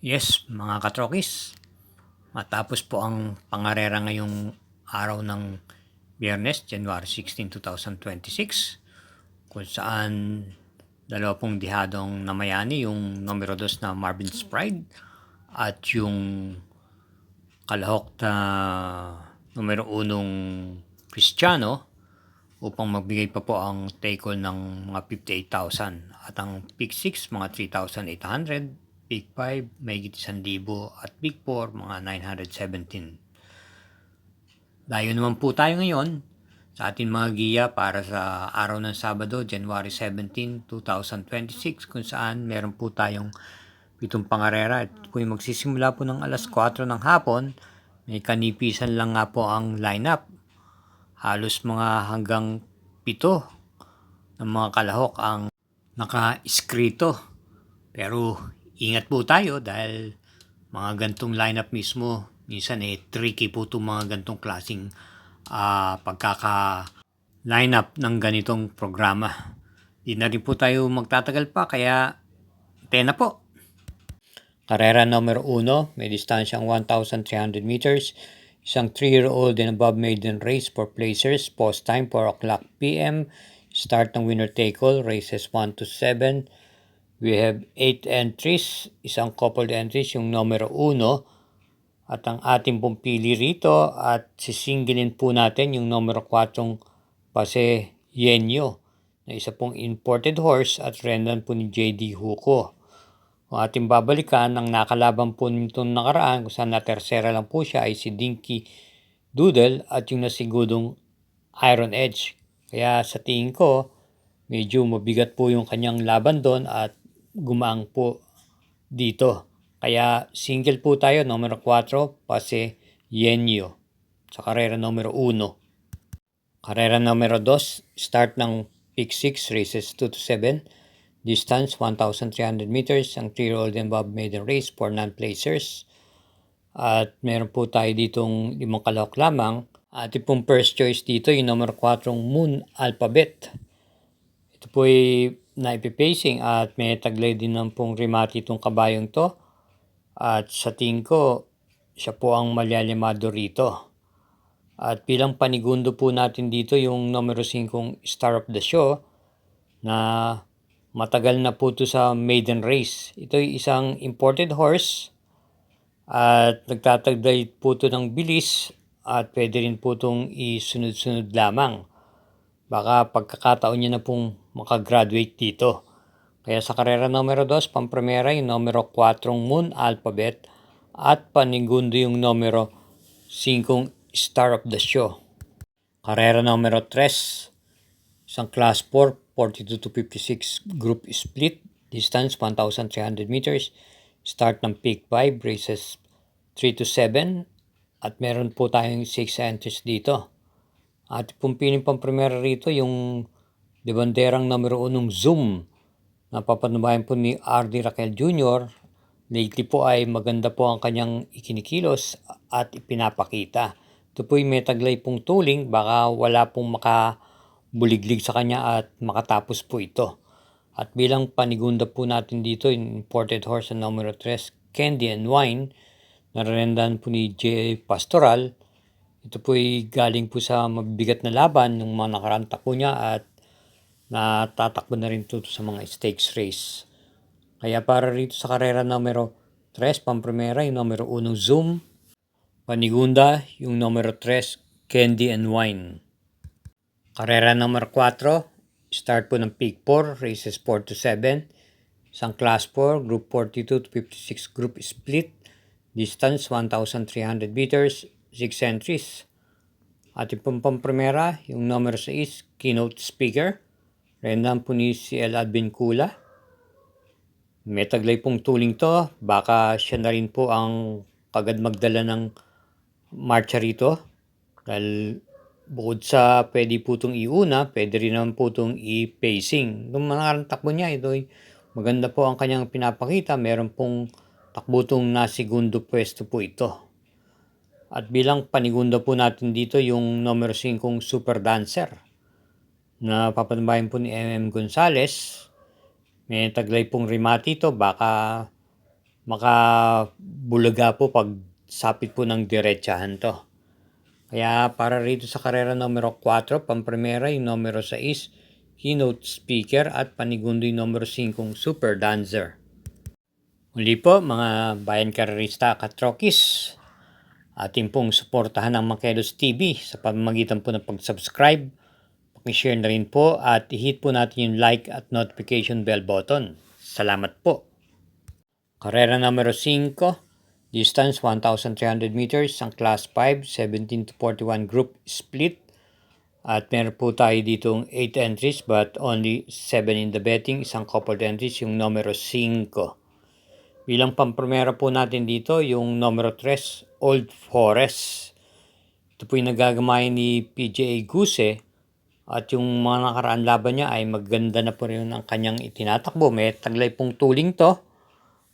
Yes, mga katrokis, matapos po ang pangarera ngayong araw ng Biyernes, January 16, 2026, kung saan dalawa pong dihadong namayani, yung numero 2 na Marvin's Pride at yung kalahok na numero 1 Cristiano upang magbigay pa po ang take all ng mga 58,000 at ang Pick 6 mga 3,800, Pick 5 may 1,000 at Pick 4 mga 917. Dayo naman po tayo ngayon sa ating mga giya para sa araw ng Sabado, January 17, 2026 kung saan meron po tayong 7 pangarera at kung magsisimula po ng alas 4 ng hapon, may kanipisan lang nga po ang lineup. Halos mga hanggang 7 ng mga kalahok ang naka-iskrito. Pero ingat po tayo dahil mga gantong lineup mismo, minsan tricky po itong mga gantong klaseng pagkaka-lineup ng ganitong programa. Di na rin po tayo magtatagal pa kaya tena po. Karera numero 1, may distansyang 1,300 meters. Isang 3-year-old and above maiden race for placers. Post time 4 o'clock p.m. Start ng winner take all, races 1 to 7. We have 8 entries, isang coupled entries, yung numero 1. At ang ating pong pili rito at sisingilin po natin yung numero 4 Pase Yenyo na isa pong imported horse at rendan po ni J.D. Huko. Ang ating babalikan, ang nakalaban po nitong nakaraan kung saan na tersera lang po siya ay si Dinky Doodle at yung nasigudong Iron Edge. Kaya sa tingin ko, medyo mabigat po yung kanyang laban doon at gumaang po dito. Kaya single po tayo, numero 4, Pase Yenyo sa karera numero 1. Karera numero 2, start ng Pick 6, races 2 to 7. Distance 1,300 meters, ang 3-year-old and above maiden race for non-placers. At meron po tayo ditong 5 kalahok lamang. Ating pong first choice dito yung numero 4 Moon Alphabet. Ito po ay naipipacing at may taglay din ng pong rimati itong kabayong to. At sa tingin ko, siya po ang malyalimado rito. At bilang panigundo po natin dito yung numero 5 Star of the Show na matagal na po ito sa maiden race. Ito ay isang imported horse at nagtataglay po ito ng bilis at pwede rin po itong isunod-sunod lamang. Baka pagkakataon niya na pong makagraduate dito. Kaya sa karera numero 2, pampremera yung numero 4 Moon Alphabet at panigundo yung numero 5 Star of the Show. Karera numero 3, isang class 4, 42 to 56 group split, distance 1,300 meters, start ng Pick 5, races 3 to 7, at meron po tayong 6 entries dito. At kung piling pang primera rito, yung de banderang numero 1 Zoom, na papanubayan po ni R.D. Raquel Jr., lately po ay maganda po ang kanyang ikinikilos at ipinapakita. Ito po ay may taglay pong tuling, baka wala pong buliglig sa kanya at makatapos po ito. At bilang panigunda po natin dito, yung imported horse na numero 3, Candy and Wine, nararendan po ni J. Pastoral. Ito po ay galing po sa mabibigat na laban ng mga nakarang takbo niya at natatakbo na rin ito sa mga stakes race. Kaya para rito sa karera numero 3, pampremera, yung numero 1 Zoom, panigunda, yung numero 3, Candy and Wine. Karera number 4, start po ng Pick 4, races 4 to 7. Isang class 4, group 42 to 56 group split. Distance 1,300 meters, 6 entries. Ating pampremera, yung number 6, Keynote Speaker. Rendan po ni CL Advincula. May taglay pong tuling to, baka siya na rin po ang kagad magdala ng marcha rito. Dahil bukod sa pwede po itong iuna, pwede rin naman po itong i-pacing. Nung mga takbo niya, ito ay maganda po ang kanyang pinapakita. Meron pong takbo itong nasigundo pwesto po ito. At bilang panigunda po natin dito yung numero 5 Super Dancer na papanubayan po ni M.M. Gonzales. May taglay pong rimati ito, baka makabulaga po pag sapit po ng diretsahan to. Kaya para rito sa karera numero 4, pamprimera yung numero 6, keynote speaker at panigundo yung numero 5, super dancer. Muli po mga bayan karerista katrokis, ating pong suportahan ang Makelos TV sa pamamagitan po ng pag-subscribe, pag-share na rin po at i-hit po natin yung like at notification bell button. Salamat po. Karera numero 5. Distance 1,300 meters, ang class 5, 17 to 41 group split. At meron po tayo ditong 8 entries but only 7 in the betting, isang coupled entries, yung numero 5. Bilang pamprimera po natin dito, yung numero 3, Old Forest. Ito po yung nagagamayan ni PGA Guse at yung mga nakaraan laban niya ay maganda na po rin ang kanyang itinatakbo. May taglay pong tuling to.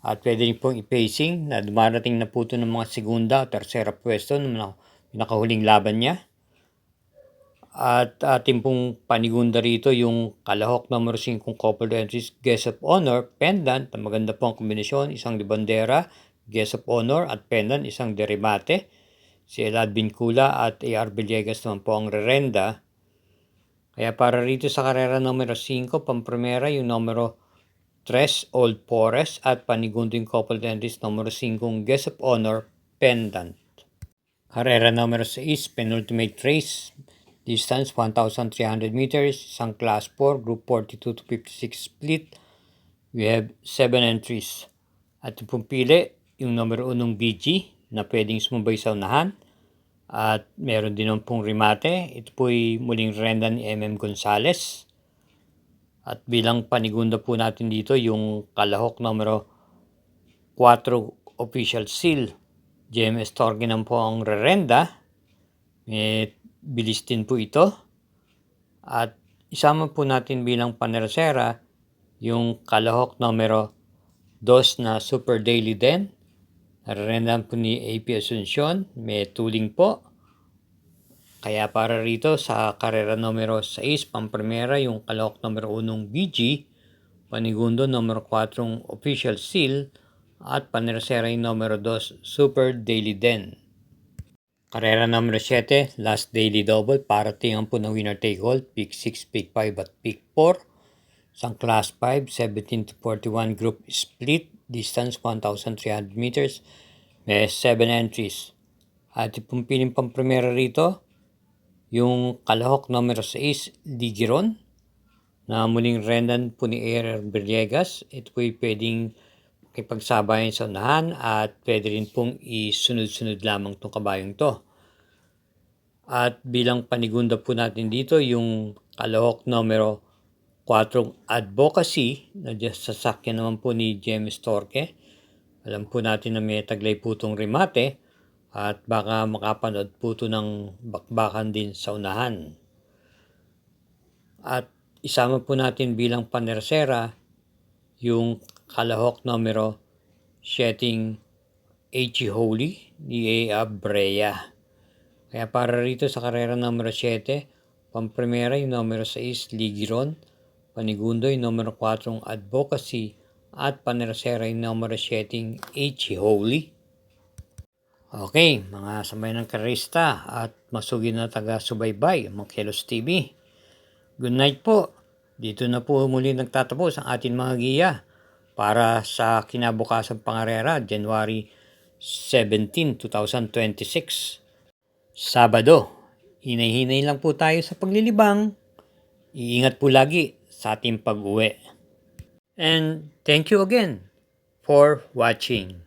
At pwede rin pong i-pacing na dumarating na po ito ng mga segunda o tersera pwesto ng nakahuling laban niya. At ating pong panigunda rito yung kalahok numero 5 coupled entries, Guest of Honor, Pendant, na maganda po ang kombinasyon, isang libandera, Guest of Honor at Pendant, isang derimate. Si Elad Vincula at AR Villegas naman po ang rerenda. Kaya para rito sa karera numero 5, pamprimera yung numero 3, Old Forest at panigundo yung coupled entries numero 5, Guest of Honor, Pendant. Karera numero 6, penultimate race, distance 1,300 meters, isang class 4, group 42 to 56 split. We have 7 entries. At yung pili, yung numero 1 BG na pwedeng sumubay sa unahan. At meron din pong remate. Ito po'y muling renda ni MM Gonzales. At bilang panigunda po natin dito, yung kalahok numero 4 official seal, JMS Torginam po ang rerenda. May bilis din po ito. At isama po natin bilang panersera yung kalahok numero 2 na Super Daily Den. Narerendahan po ni AP Asuncion. May tuling po. Kaya para rito sa karera numero 6, pamprimera yung kalahok numero 1 BG, panigundo numero 4 official seal, at panersera yung numero 2 Super Daily Den. Karera numero 7, last daily double, para tingnan po ng winner take all, pick 6, pick 5 at pick 4. Isang class 5, 17 to 41 group split, distance 1,300 meters, may 7 entries. At yung piling pamprimera rito, yung kalahok numero 6, Ligiron, na muling rendan po ni AR Villegas. Ito po'y pwedeng makipagsabayan sa unahan at pwede rin pong isunod-sunod lamang itong kabayong to. At bilang panigunda po natin dito, yung kalahok numero 4, Advocacy, na sasakyan naman po ni James Torque. Alam po natin na may taglay po itong remate. At baka makapanood po ito ng bakbakan din sa unahan. At isama po natin bilang panersera yung kalahok numero 7, H. Holy ni A. Brea. Kaya para rito sa karera numero 7, pamprimera yung numero 6, Ligiron, panigundo yung numero 4, Advocacy, at panersera yung numero 7, H. Holy. Okay, mga samay ng karista at masugid na taga-subaybay, Makelos TV. Good night po. Dito na po muli nagtatapos ang ating mga giya para sa kinabukasang pangarera, January 17, 2026. Sabado. Hinay-hinay lang po tayo sa paglilibang. Iingat po lagi sa ating pag-uwi. And thank you again for watching.